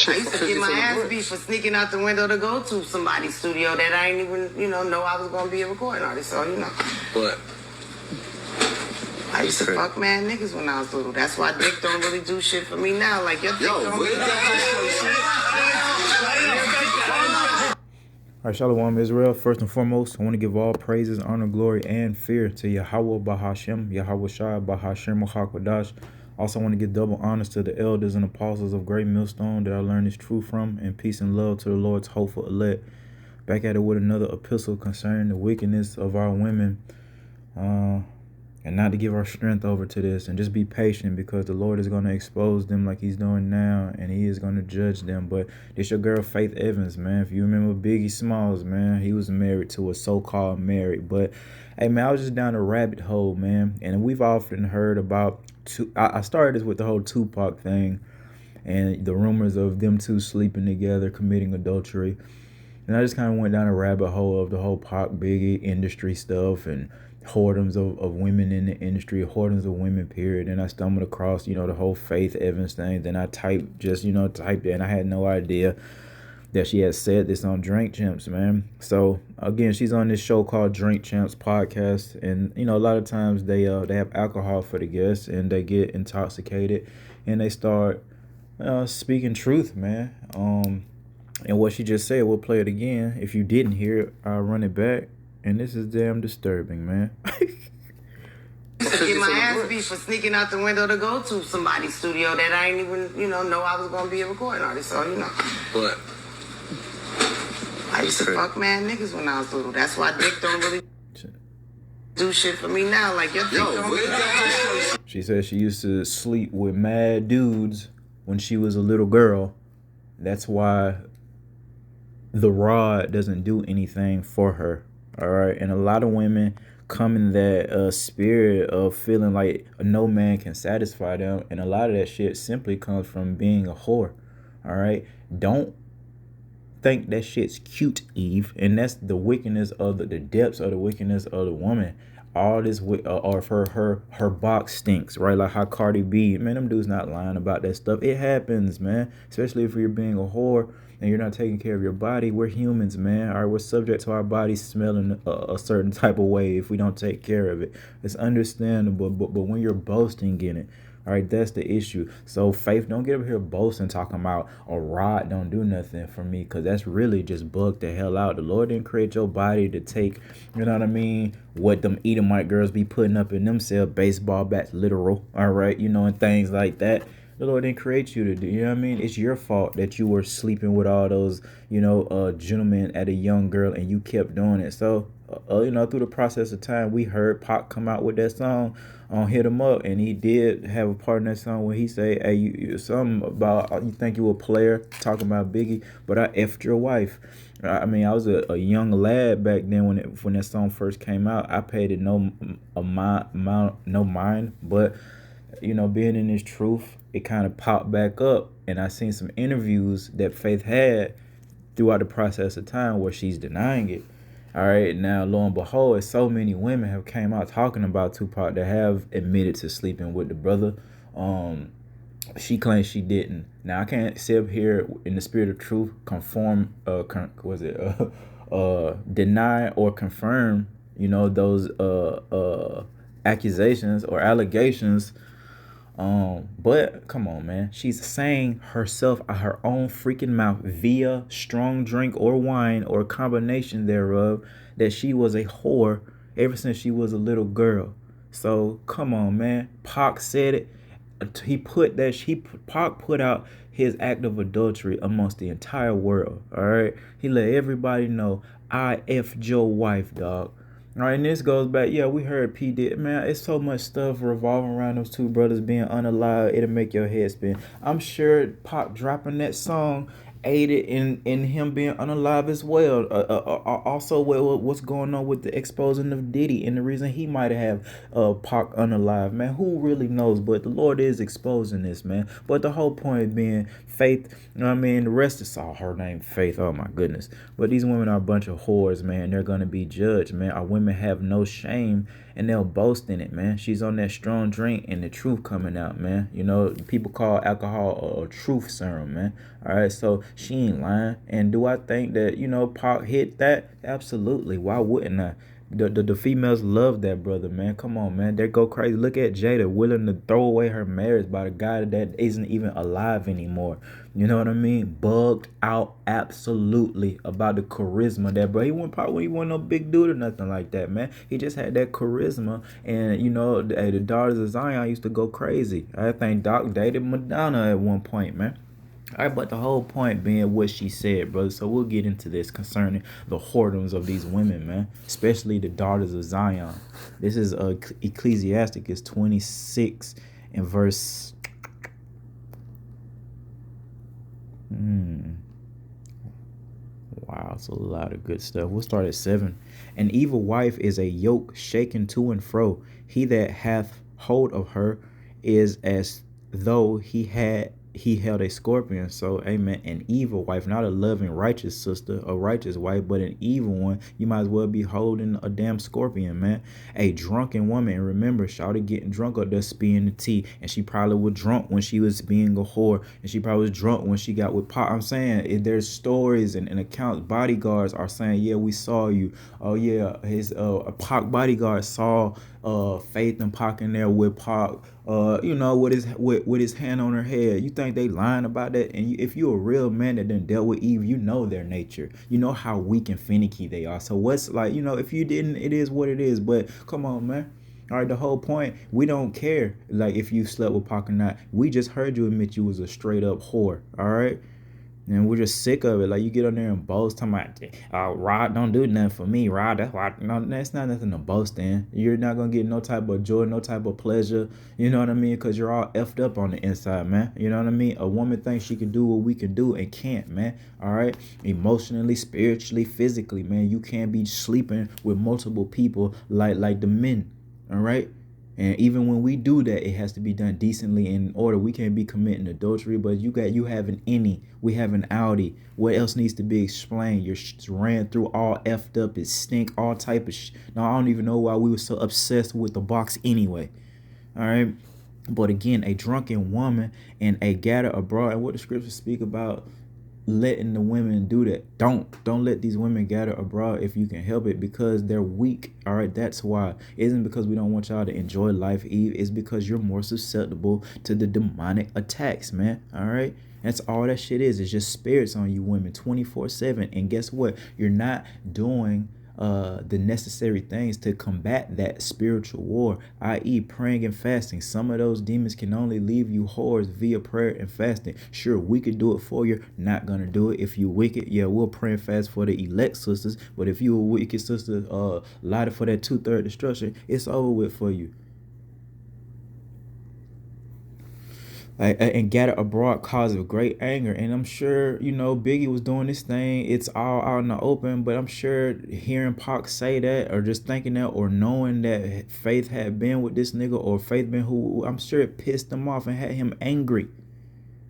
I used to get my ass beat for sneaking out the window to go to somebody's studio that I didn't even, know I was gonna be a recording artist. So, What? I used to fuck mad niggas when I was little. That's why dick don't really do shit for me now. Like, your dick don't really do shit. All right, Shalom Israel. First and foremost, I want to give all praises, honor, glory, and fear to Yahweh Bahashem, Yahweh Shai Bahashem Hakwadash. Also, I want to give double honors to the elders and apostles of Great Millstone that I learned this truth from, and peace and love to the Lord's hopeful elect. Back at it with another epistle concerning the wickedness of our women, and not to give our strength over to this, and just be patient because the Lord is going to expose them like he's doing now, and he is going to judge them. But this your girl Faith Evans, man. If you remember Biggie Smalls, man, he was married to a so-called married. But hey, man, I was just down a rabbit hole, man, and we've often heard about I started this with the whole Tupac thing and the rumors of them two sleeping together, committing adultery. And I just kind of went down a rabbit hole of the whole Pac Biggie industry stuff and whoredoms of women in the industry, whoredoms of women, period. And I stumbled across, the whole Faith Evans thing. Then I typed it, and I had no idea that she had said this on Drink Champs, man. So again, she's on this show called Drink Champs podcast, and a lot of times they have alcohol for the guests, and they get intoxicated, and they start speaking truth, man. And what she just said, we'll play it again. If you didn't hear it, I'll run it back. And this is damn disturbing, man. I used to get my ass beat for sneaking out the window to go to somebody's studio that I didn't even, know I was gonna be a recording artist. So, What? I used to fuck mad niggas when I was little. That's why dick don't really do shit for me now. Like, your dick don't really. She said she used to sleep with mad dudes when she was a little girl. That's why the rod doesn't do anything for her. All right. And a lot of women come in that spirit of feeling like no man can satisfy them. And a lot of that shit simply comes from being a whore. All right. Don't think that shit's cute, Eve. And that's the wickedness of the depths of the wickedness of the woman. All this or her box stinks, right? Like how Cardi B, man, them dudes not lying about that stuff. It happens, man. Especially if you're being a whore and you're not taking care of your body. We're humans, man. All right, we're subject to our bodies smelling a certain type of way if we don't take care of it. It's understandable, but when you're boasting in it, all right, that's the issue. So Faith, don't get up here boasting, talking about a rod don't do nothing for me, because that's really just bugged the hell out. The Lord didn't create your body to take, what them Edomite girls be putting up in themselves, baseball bats, literal, all right, and things like that. The Lord didn't create you to do, It's your fault that you were sleeping with all those, gentlemen at a young girl and you kept doing it. So, through the process of time, we heard Pac come out with that song on Hit 'Em Up, and he did have a part in that song where he say, hey, you something about, you think you a player, talking about Biggie, but I effed your wife. I was a young lad back then when that song first came out. I paid it no mind, but being in this truth, it kind of popped back up, and I seen some interviews that Faith had throughout the process of time where she's denying it. All right, now lo and behold, so many women have came out talking about Tupac that have admitted to sleeping with the brother. She claims she didn't. Now I can't sit up here in the spirit of truth, deny or confirm, those accusations or allegations. But come on, man. She's saying herself out her own freaking mouth via strong drink or wine or a combination thereof that she was a whore ever since she was a little girl. So come on, man. Pac said it. Pac put out his act of adultery amongst the entire world. All right. He let everybody know I effed your wife, dog. All right, and this goes back. Yeah, we heard P did. Man, it's so much stuff revolving around those two brothers being unalive. It'll make your head spin. I'm sure Pop dropping that song aided in him being unalive as well. Also, what's going on with the exposing of Diddy and the reason he might have Pac unalive, man. Who really knows? But the Lord is exposing this, man. But the whole point being Faith, the rest is all her name, Faith. Oh my goodness. But these women are a bunch of whores, man. They're gonna be judged, man. Our women have no shame and they'll boast in it, man. She's on that strong drink and the truth coming out, man. You know, people call alcohol a truth serum, man. All right, so she ain't lying. And do I think that, you know, Pac hit that? Absolutely. Why wouldn't I? The females love that brother, man. Come on, man. They go crazy. Look at Jada willing to throw away her marriage by the guy that isn't even alive anymore. You know what I mean? Bugged out absolutely about the charisma that, bro. He wasn't no big dude or nothing like that, man. He just had that charisma. And, you know, the daughters of Zion used to go crazy. I think Doc dated Madonna at one point, man. All right, but the whole point being what she said, brother. So we'll get into this concerning the whoredoms of these women, man, especially the daughters of Zion. This is Ecclesiasticus 26 and verse. Wow, it's a lot of good stuff. We'll start at 7. An evil wife is a yoke shaken to and fro. He that hath hold of her is as though he held a scorpion. So, amen. An evil wife, not a loving, righteous sister, a righteous wife, but an evil one. You might as well be holding a damn scorpion, man. A drunken woman, and remember, shawty getting drunk up there spilling the tea, and she probably was drunk when she was being a whore, and she probably was drunk when she got with Pac. I'm saying, there's stories and accounts. Bodyguards are saying, yeah, we saw you. Oh yeah, his Pac bodyguard saw Faith and Pac in there with Pac, you know, with his hand on her head. You think they lying about that? And if you're a real man that done dealt with Eve, you know their nature. You know how weak and finicky they are. So what's like, you know, if you didn't, it is what it is. But come on, man. All right, the whole point, we don't care like if you slept with Pac or not. We just heard you admit you was a straight up whore. All right. And we're just sick of it. Like, you get on there and boast, talking about, Rod don't do nothing for me, Rod. That's why, no, that's not nothing to boast in. You're not going to get no type of joy, no type of pleasure. You know what I mean? Because you're all effed up on the inside, man. You know what I mean? A woman thinks she can do what we can do and can't, man. All right? Emotionally, spiritually, physically, man. You can't be sleeping with multiple people like the men. All right? And even when we do that, it has to be done decently in order. We can't be committing adultery, but you have an innie. We have an Audi. What else needs to be explained? You're ran through all effed up. It stink, all type of Now, I don't even know why we were so obsessed with the box anyway. All right. But again, a drunken woman and a gathered abroad, and what the scriptures speak about, letting the women do that. Don't let these women gather abroad if you can help it, because they're weak. All right, that's why. It isn't because we don't want y'all to enjoy life, Eve. It's because you're more susceptible to the demonic attacks, man. All right, that's all that shit is. It's just spirits on you women 24/7. And guess what? You're not doing the necessary things to combat that spiritual war, i.e. praying and fasting. Some of those demons can only leave you whores via prayer and fasting. Sure, we could do it for you. Not gonna do it. If you wicked, yeah, we'll pray and fast for the elect sisters. But if you a wicked sister, lighted for that 2/3 destruction, it's over with for you. And gather abroad cause of great anger. And I'm sure, you know, Biggie was doing this thing. It's all out in the open. But I'm sure hearing Pac say that, or just thinking that, or knowing that Faith had been with this nigga, or Faith been who, I'm sure it pissed him off and had him angry.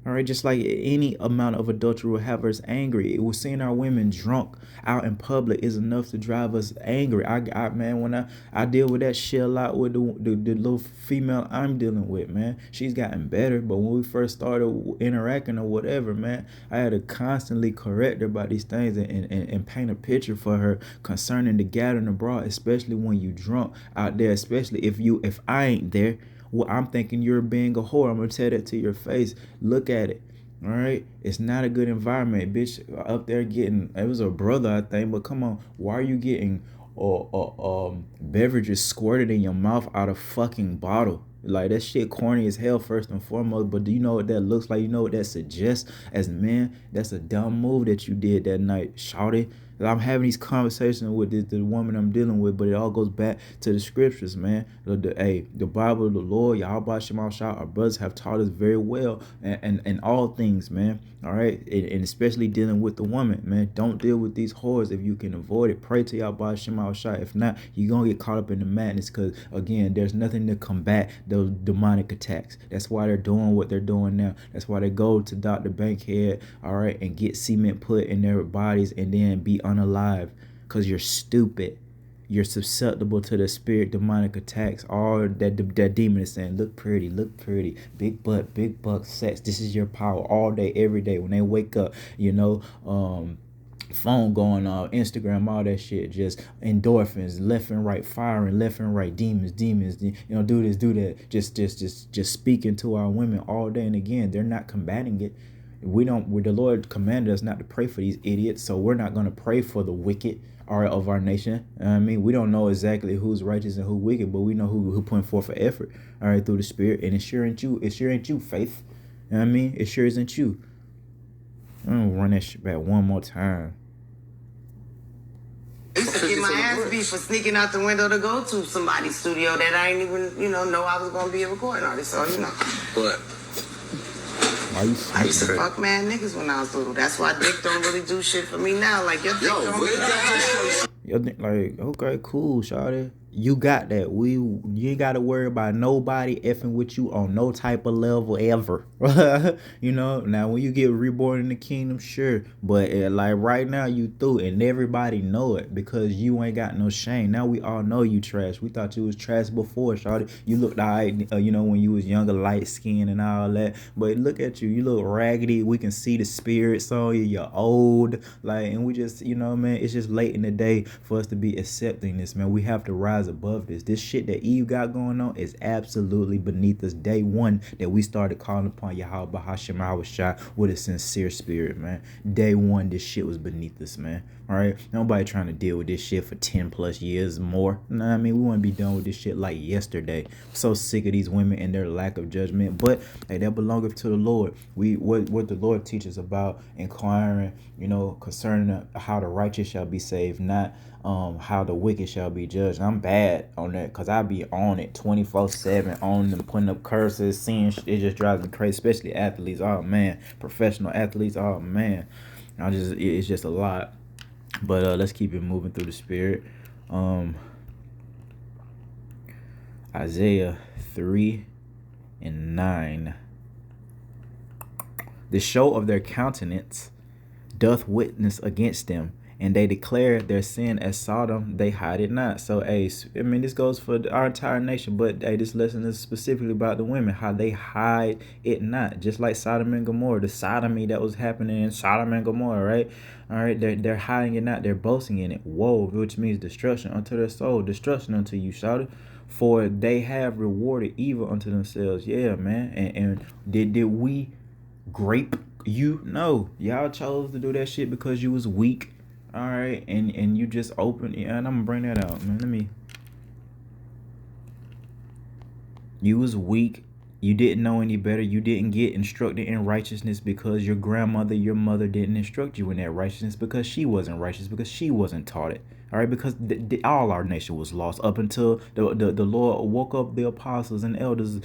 All right, just like any amount of adultery will have us angry. It was seeing our women drunk out in public is enough to drive us angry. Man, when I deal with that shit a lot with the little female I'm dealing with, man. She's gotten better, but when we first started interacting or whatever, man, I had to constantly correct her about these things and paint a picture for her concerning the gathering abroad, especially when you drunk out there, especially if I ain't there. Well, I'm thinking you're being a whore. I'm going to tell that to your face. Look at it. All right. It's not a good environment, bitch. Up there getting, it was a brother, I think, but come on. Why are you getting beverages squirted in your mouth out of fucking bottle? Like, that shit corny as hell, first and foremost. But do you know what that looks like? You know what that suggests? As men, that's a dumb move that you did that night. Shawty. I'm having these conversations with the woman I'm dealing with, but it all goes back to the scriptures, man. The Bible, the Lord, Yahweh Shema Shah, our brothers have taught us very well and all things, man. All right, and especially dealing with the woman, man. Don't deal with these whores if you can avoid it. Pray to Yahweh Shema Shah. If not, you're gonna get caught up in the madness, because again, there's nothing to combat those demonic attacks. That's why they're doing what they're doing now. That's why they go to Dr. Bankhead, all right, and get cement put in their bodies and then be unalive, because you're stupid. you're susceptible to the spirit demonic attacks. All that demon is saying, look pretty, big butt, big buck, sex. This is your power all day, every day. When they wake up, phone going off, Instagram, all that shit, just endorphins, left and right, firing, left and right, demons, do this, do that, just speaking to our women all day. And again, they're not combating it. The Lord commanded us not to pray for these idiots, so we're not going to pray for the wicked of our nation. I mean, we don't know exactly who's righteous and who wicked, but we know who putting forth an effort, all right, through the Spirit. And it sure ain't you, Faith. You know what I mean? It sure isn't you. I'm gonna run that shit back one more time. I used to get my ass beat for sneaking out the window to go to somebody's studio that I didn't even, know I was gonna be a recording artist. So, What? I used to fuck mad niggas when I was little. That's why dick don't really do shit for me now. Like, your dick don't really like, okay, cool, shawty. You got that. You ain't got to worry about nobody effing with you on no type of level ever. Now when you get reborn in the kingdom, sure. But like right now, you through, and everybody know it because you ain't got no shame. Now we all know you trash. We thought you was trash before, shawty. You looked all right, when you was younger, light skinned and all that. But look at you. You look raggedy. We can see the spirits on you. You're old. Like, and we just, man, it's just late in the day for us to be accepting this, man. We have to rise above this shit that Eve got going on is absolutely beneath us. Day one that we started calling upon Yahweh Hashem Shah with a sincere spirit, man. Day one, this shit was beneath us, man. All right, nobody trying to deal with this shit for 10 plus years more. I mean, we want to be done with this shit like yesterday. I'm so sick of these women and their lack of judgment, but hey, that belongeth to the Lord. What the Lord teaches about inquiring, concerning how the righteous shall be saved, not how the wicked shall be judged. I'm bad on that because I be on it 24/7, on them, putting up curses, seeing shit. It just drives me crazy, especially athletes. Oh man, professional athletes. Oh man, it's just a lot. But let's keep it moving through the spirit. Isaiah 3:9. The show of their countenance doth witness against them, and they declare their sin as Sodom, they hide it not. So, this goes for our entire nation, but this lesson is specifically about the women, how they hide it not, just like Sodom and Gomorrah, the sodomy that was happening in Sodom and Gomorrah, right? All right, they're hiding it not, they're boasting in it. Woe, which means destruction unto their soul, destruction unto you, shouted. For they have rewarded evil unto themselves. Yeah, man. And did we grape you? No, y'all chose to do that shit because you was weak. All right, and you just open, and I'm gonna bring that out, man. You was weak. You didn't know any better. You didn't get instructed in righteousness because your grandmother, your mother didn't instruct you in that righteousness because she wasn't righteous, because she wasn't taught it. All right, because all our nation was lost up until the Lord woke up the apostles and elders,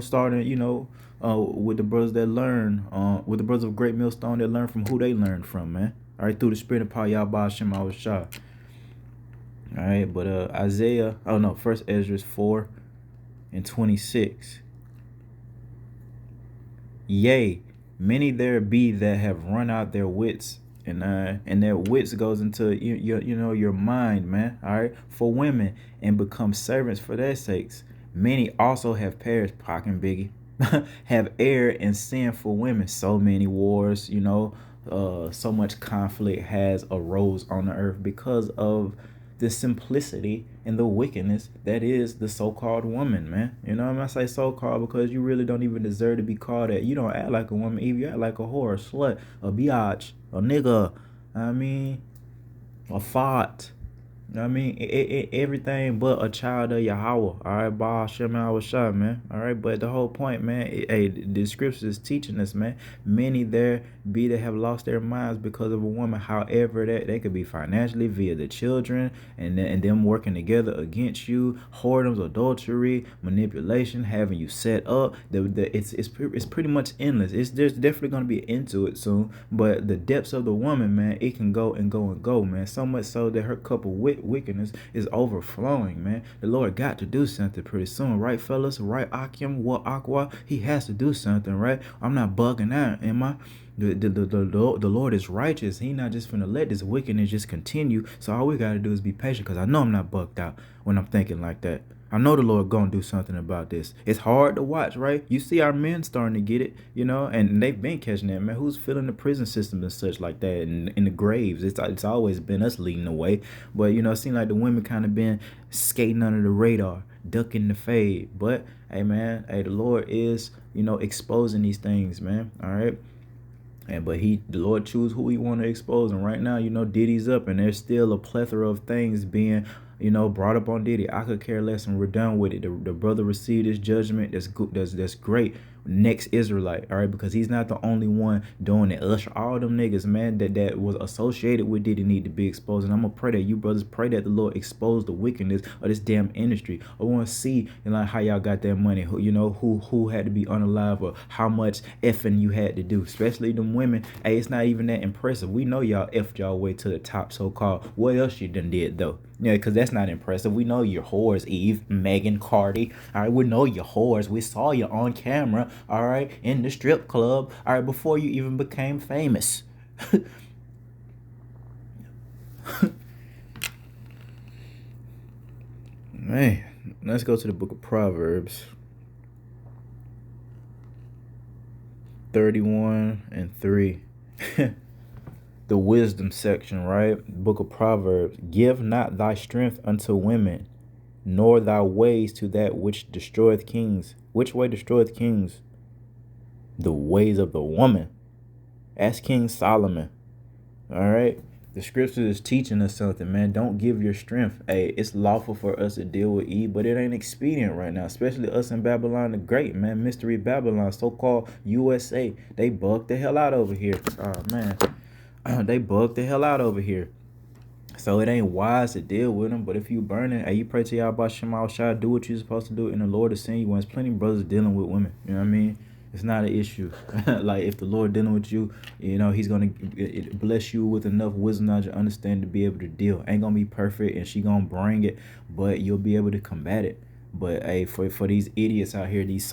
starting, with the brothers that learn, with the brothers of Great Millstone that learn from who they learned from, man. All right, through the spirit of power, Yahweh Shema Shah. All right, but First Ezra 4:26. Yea, many there be that have run out their wits, and their wits goes into your mind, man. All right, for women, and become servants for their sakes. Many also have perished, Pac and Biggie, have erred and sinned for women. So many wars, so much conflict has arose on the earth because of the simplicity and the wickedness that is the so-called woman, man. I say so-called because you really don't even deserve to be called that. You don't act like a woman, Eve. You act like a whore, a slut, a biatch, a nigga. A fart. Everything but a child of Yahweh. All right, Baal Shem Al Shah, man. All right, but the whole point, man, the scriptures is teaching us, man. Many there be that have lost their minds because of a woman. However, that they could be financially via the children and them working together against you, whoredoms, adultery, manipulation, having you set up. It's pretty much endless. There's definitely gonna be an end to it soon. But the depths of the woman, man, it can go and go and go, man. So much so that her cup of wit wickedness is overflowing, man. The Lord got to do something pretty soon, right, fellas? Right, Akim, what Aqua? He has to do something, right? I'm not bugging out, am I? The Lord is righteous. He not just finna let this wickedness just continue. So all we gotta do is be patient, because I know I'm not bugged out when I'm thinking like that. I know the Lord gonna do something about this. It's hard to watch, right? You see our men starting to get it, and they've been catching that, man. Who's filling the prison system and such like that, and in the graves? It's always been us leading the way, but it seems like the women kind of been skating under the radar, ducking the fade. But hey, man, the Lord is exposing these things, man. All right. But the Lord choose who he want to expose. And right now, Diddy's up, and there's still a plethora of things being, brought up on Diddy. I could care less, and we're done with it. The brother received his judgment. That's good. That's great. Next Israelite, all right, because he's not the only one doing it. Usher, all them niggas, man, that was associated with Diddy need to be exposed. And I'm gonna pray that you brothers pray that the Lord expose the wickedness of this damn industry. I want to see how y'all got that money. Who had to be unalive, or how much effing you had to do, especially them women. Hey, it's not even that impressive. We know y'all effed y'all way to the top, so called. What else you done did though? Yeah, because that's not impressive. We know you're whores, Eve, Megan, Cardi. All right, we know you're whores. We saw you on camera, all right, in the strip club, all right, before you even became famous. Man, let's go to the book of Proverbs 31:3. The wisdom section, right? Book of Proverbs. Give not thy strength unto women, nor thy ways to that which destroyeth kings. Which way destroyeth kings? The ways of the woman. Ask King Solomon. All right. The scripture is teaching us something, man. Don't give your strength. Hey, it's lawful for us to deal with Eve, but it ain't expedient right now, especially us in Babylon the Great, man. Mystery Babylon, so-called USA. They bugged the hell out over here. Oh, man. They bugged the hell out over here. So it ain't wise to deal with them. But if you burning, hey, you pray to y'all about Shema Shai, do what you're supposed to do, and the Lord is sending you. There's plenty of brothers dealing with women. You know what I mean? It's not an issue. Like, if the Lord dealing with you, he's going to bless you with enough wisdom, knowledge, and understanding to be able to deal. Ain't going to be perfect, and she going to bring it, but you'll be able to combat it. But hey, for these idiots out here, these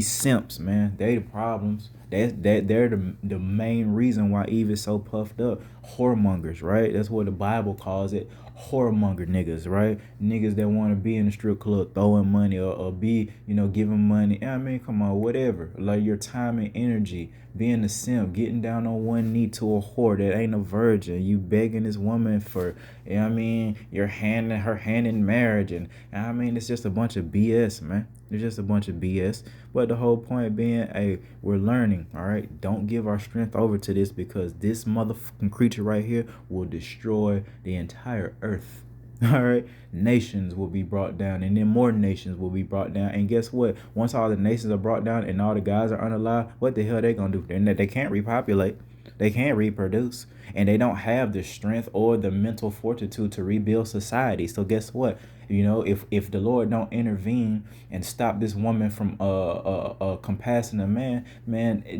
simps, man, they the problems. They're the main reason why Eve is so puffed up. Whoremongers, right? That's what the Bible calls it. Whoremonger niggas, right? Niggas that want to be in the strip club throwing money, or be, giving money. I mean, come on, whatever. Like, your time and energy, being a simp, getting down on one knee to a whore that ain't a virgin. You begging this woman for, your hand in marriage. And it's just a bunch of BS, man. It's just a bunch of BS. But the whole point being, hey, we're learning, all right? Don't give our strength over to this, because this motherfucking creature right here will destroy the entire earth. All right? Nations will be brought down, and then more nations will be brought down. And guess what? Once all the nations are brought down and all the guys are unalive, what the hell they gonna do? They can't repopulate. They can't reproduce. And they don't have the strength or the mental fortitude to rebuild society. So guess what? If the Lord don't intervene and stop this woman from compassing a man,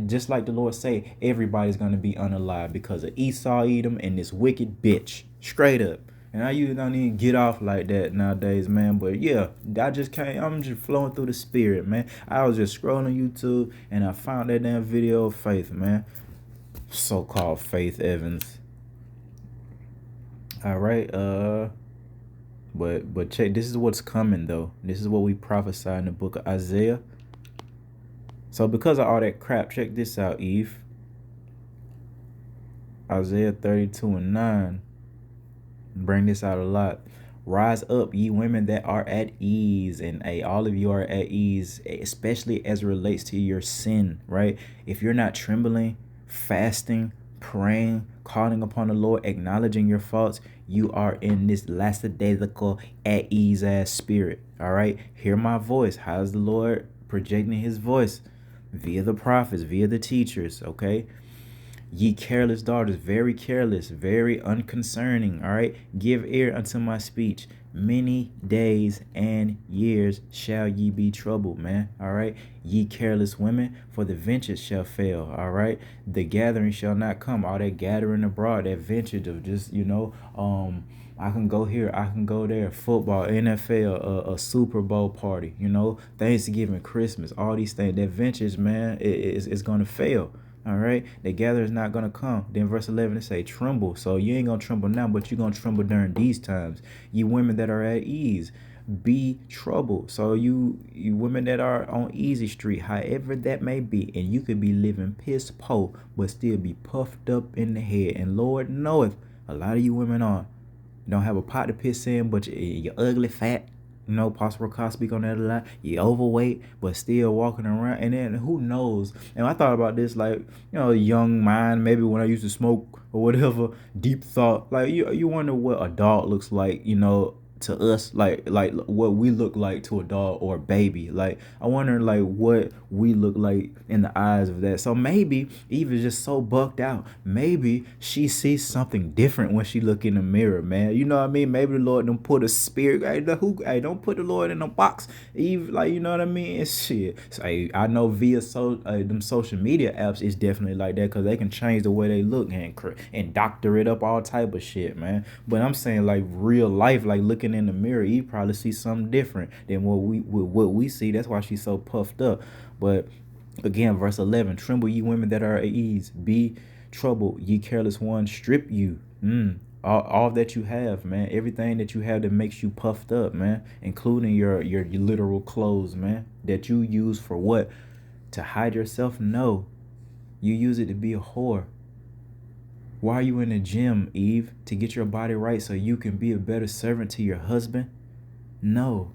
just like the Lord say, everybody's gonna be unalive because of Esau, Edom, and this wicked bitch. Straight up. And I usually don't even get off like that nowadays, man. But yeah, I'm just flowing through the spirit, man. I was just scrolling YouTube and I found that damn video of Faith, man. So-called Faith Evans. All right, but check, this is what's coming though. This is what we prophesy in the book of Isaiah. So because of all that crap, check this out, Eve. Isaiah 32:9. Bring this out a lot. Rise up, ye women that are at ease. And all of you are at ease, especially as it relates to your sin, right? If you're not trembling, fasting, praying, calling upon the Lord, acknowledging your faults, you are in this lackadaisical, at ease ass spirit. All right, hear my voice. How's the Lord projecting his voice? Via the prophets, via the teachers. Okay, Ye careless daughters, very careless, very unconcerning, all right? Give ear unto my speech. Many days and years shall ye be troubled, man, all right? Ye careless women, for the vintage shall fail, all right? The gathering shall not come. All that gathering abroad, that vintage of just, I can go here, I can go there, football, NFL, a Super Bowl party, Thanksgiving, Christmas, all these things. That vintage, man, it's going to fail. All right, the gather is not gonna come. Then verse 11 it say, tremble. So you ain't gonna tremble now, but you're gonna tremble during these times. You women that are at ease, be troubled. So you women that are on easy street, however that may be, and you could be living piss po, but still be puffed up in the head. And Lord knoweth, a lot of you women don't have a pot to piss in, but you're ugly, fat. Possible cost speak on that a lot. You're overweight, but still walking around. And then who knows? And I thought about this, like, young mind, maybe when I used to smoke or whatever, deep thought. Like, you wonder what a dog looks like, to us, like what we look like to a dog or a baby. Like, I wonder, like, what we look like in the eyes of that. So maybe Eve is just so bucked out. Maybe she sees something different when she look in the mirror, man. You know what I mean? Maybe the Lord don't put a spirit. Hey, don't put the Lord in a box. Eve, like, you know what I mean? It's shit. So, I know via them social media apps, it's definitely like that, because they can change the way they look and doctor it up, all type of shit, man. But I'm saying, like, real life, like looking in the mirror, you probably see something different than what we see. That's why she's so puffed up. But again, verse 11, tremble ye women that are at ease, be troubled ye careless ones, strip you all that you have, man, everything that you have that makes you puffed up, man, including your literal clothes, man, that you use for what? To hide yourself? No, you use it to be a whore. Why are you in the gym, Eve? To get your body right so you can be a better servant to your husband? No,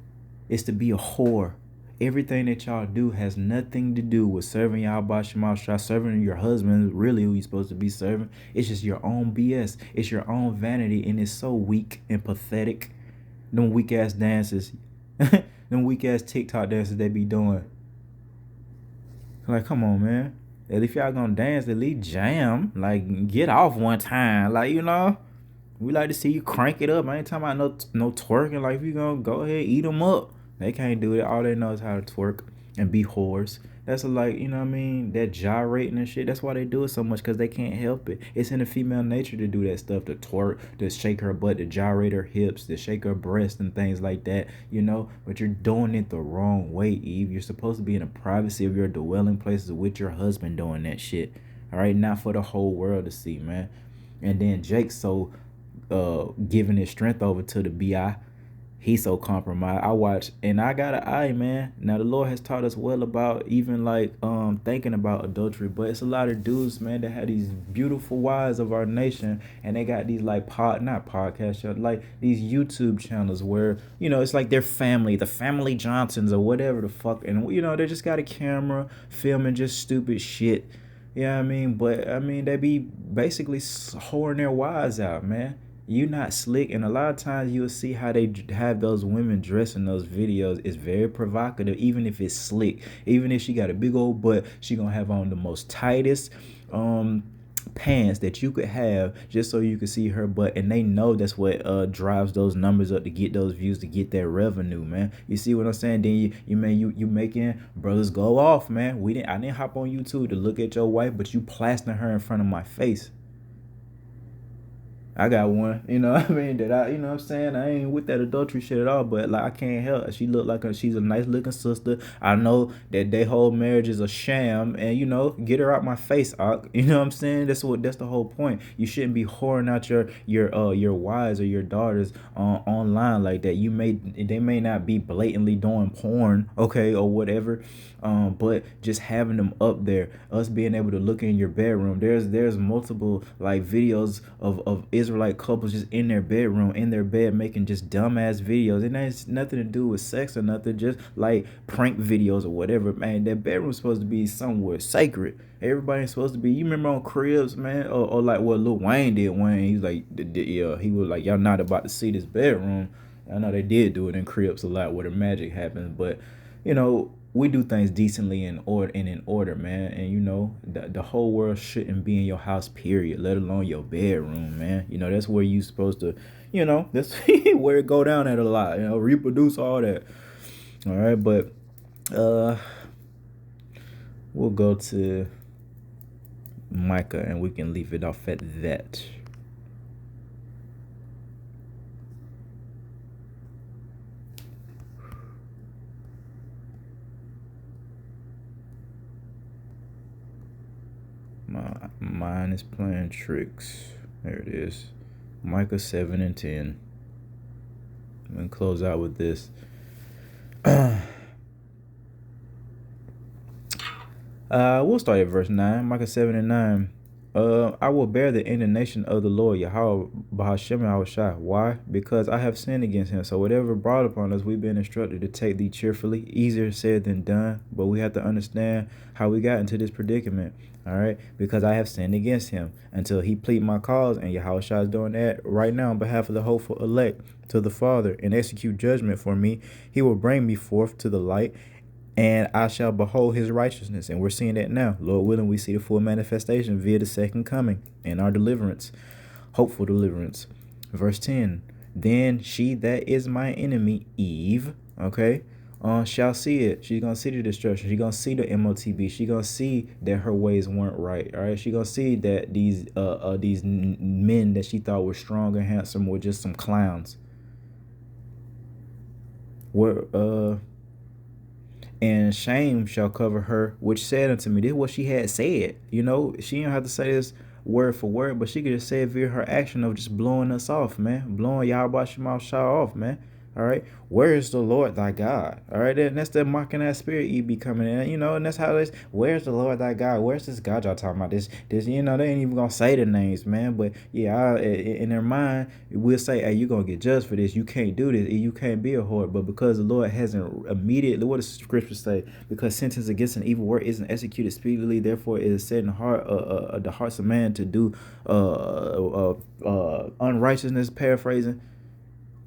it's to be a whore. Everything that y'all do has nothing to do with serving y'all by Shema Shah, serving your husband, really who you supposed to be serving. It's just your own BS. It's your own vanity, and it's so weak and pathetic. Them weak-ass dances. Them weak-ass TikTok dances they be doing. Like, come on, man. At least y'all gonna dance, at least jam. Like, get off one time. Like, we like to see you crank it up. I ain't talking about no twerking. Like, if you gonna go ahead, eat them up. They can't do it. All they know is how to twerk and be whores. That's like, you know what I mean? That gyrating and shit. That's why they do it so much, because they can't help it. It's in the female nature to do that stuff, to twerk, to shake her butt, to gyrate her hips, to shake her breast and things like that, But you're doing it the wrong way, Eve. You're supposed to be in the privacy of your dwelling places with your husband doing that shit. All right? Not for the whole world to see, man. And then Jake's so giving his strength over to the BI. He's so compromised. I watch, and I got an eye, man. Now the Lord has taught us well about even like thinking about adultery, but it's a lot of dudes, man, that have these beautiful wives of our nation, and they got these like not podcast shows, like these YouTube channels where it's like their family, the Family Johnsons or whatever the fuck, and they just got a camera filming just stupid shit. You know what I mean? But I mean, they be basically whoring their wives out, man. You not slick, and a lot of times you'll see how they have those women dress in those videos. It's very provocative, even if it's slick. Even if she got a big old butt, she gonna have on the most tightest pants that you could have, just so you can see her butt, and they know that's what drives those numbers up, to get those views, to get that revenue, man. You see what I'm saying? Then you making brothers go off, man. I didn't hop on YouTube to look at your wife, but you plastering her in front of my face. I got one, what I mean, that I, what I'm saying, I ain't with that adultery shit at all, but like, I can't help. She look like she's a nice looking sister. I know that their whole marriage is a sham, and get her out my face, you know what I'm saying? That's the whole point. You shouldn't be whoring out your wives or your daughters online like that. They may not be blatantly doing porn, okay, or whatever, but just having them up there, us being able to look in your bedroom. There's multiple like videos of Israelite couples just in their bedroom, in their bed, making just dumbass videos, and that has nothing to do with sex or nothing, just like prank videos or whatever, man. That bedroom's supposed to be somewhere sacred. Everybody's supposed to be. You remember on Cribs, man, or like what Lil Wayne did. He's like, yeah, he was like, y'all not about to see this bedroom. I know they did do it in Cribs a lot where the magic happens, but we do things decently in order, man. And you know, the whole world shouldn't be in your house, period, let alone your bedroom, man. You know, that's where you supposed to, you know, that's where it go down at a lot, you know, reproduce all that. All right, but uh we'll go to Micah and we can leave it off at that. My mind is playing tricks. There it is. Micah 7 and 10. I'm gonna close out with this. We'll start at verse 9. Micah 7 and 9. I will bear the indignation of the Lord, Yahweh, Bahashem Yahushua. Why? Because I have sinned against him. So whatever brought upon us, we've been instructed to take thee cheerfully. Easier said than done. But we have to understand how we got into this predicament. All right? Because I have sinned against him until he plead my cause. And Yahushua is doing that right now on behalf of the hopeful elect to the Father and execute judgment for me. He will bring me forth to the light, and I shall behold his righteousness. And we're seeing that now. Lord willing, we see the full manifestation via the second coming and our deliverance, hopeful deliverance. Verse 10, then she that is my enemy, Eve, okay, shall see it. She's going to see the destruction. She's going to see the MOTB. She's going to see that her ways weren't right, all right? She's going to see that these men that she thought were strong and handsome were just some clowns. And shame shall cover her, which said unto me. This is what she had said. You know, she didn't have to say this word for word, but she could just say it via her action of just blowing us off, man. Blowing Yahweh Shema Shah off, man. All right. Where is the Lord thy God? All right. And that's that mocking that spirit you be coming in, you know, and that's how this, where's the Lord thy God? Where's this God y'all talking about? This, you know, they ain't even going to say the names, man. But yeah, in their mind, we'll say, hey, you're going to get judged for this. You can't do this. You can't be a whore. But because the Lord hasn't immediately, what does scripture say? Because sentence against an evil word isn't executed speedily, therefore it is set in the hearts of man to do unrighteousness, paraphrasing.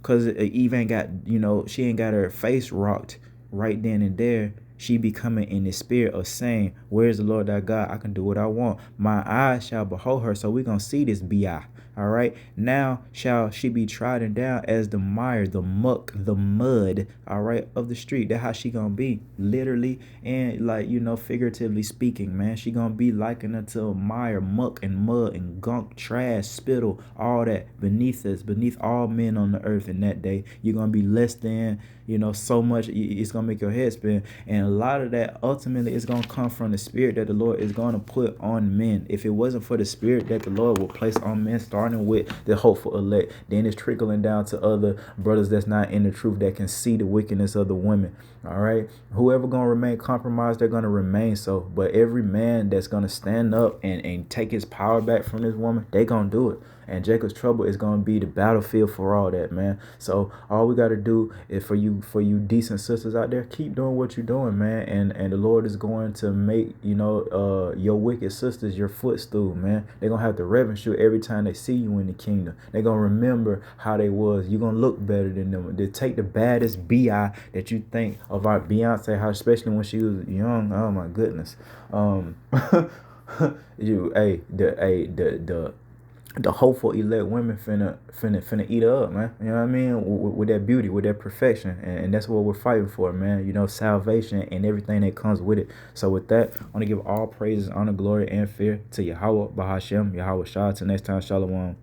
Because Eve ain't got, you know, she ain't got her face rocked right then and there. She be coming in the spirit of saying, where's the Lord thy God? I can do what I want. My eyes shall behold her. So we're going to see this B.I. All right. Now shall she be trodden down as the mire, the muck, the mud, all right, of the street. That's how she going to be, literally and, like, you know, figuratively speaking, man. She going to be likened unto mire, muck, and mud, and gunk, trash, spittle, all that beneath us, beneath all men on the earth in that day. You're going to be less than, you know, so much. It's going to make your head spin. And a lot of that ultimately is going to come from the spirit that the Lord is going to put on men. If it wasn't for the spirit that the Lord will place on men, starting with the hopeful elect, then it's trickling down to other brothers that's not in the truth that can see the wickedness of the women. All right, whoever gonna remain compromised, they're gonna remain so. But every man that's gonna stand up and take his power back from this woman, they gonna do it. And Jacob's trouble is going to be the battlefield for all that, man. So all we got to do is for you decent sisters out there, keep doing what you're doing, man. And the Lord is going to make, you know, your wicked sisters your footstool, man. They're going to have to reverence you every time they see you in the kingdom. They're going to remember how they was. You're going to look better than them. They take the baddest B.I. that you think of our Beyonce, how especially when she was young. Oh, my goodness. The hopeful elect women finna eat her up, man. You know what I mean? With that beauty, with that perfection. And that's what we're fighting for, man. You know, salvation and everything that comes with it. So with that, I want to give all praises, honor, glory, and fear to Yahweh, Bahashem, Yahweh Shah. Till next time, Shalom.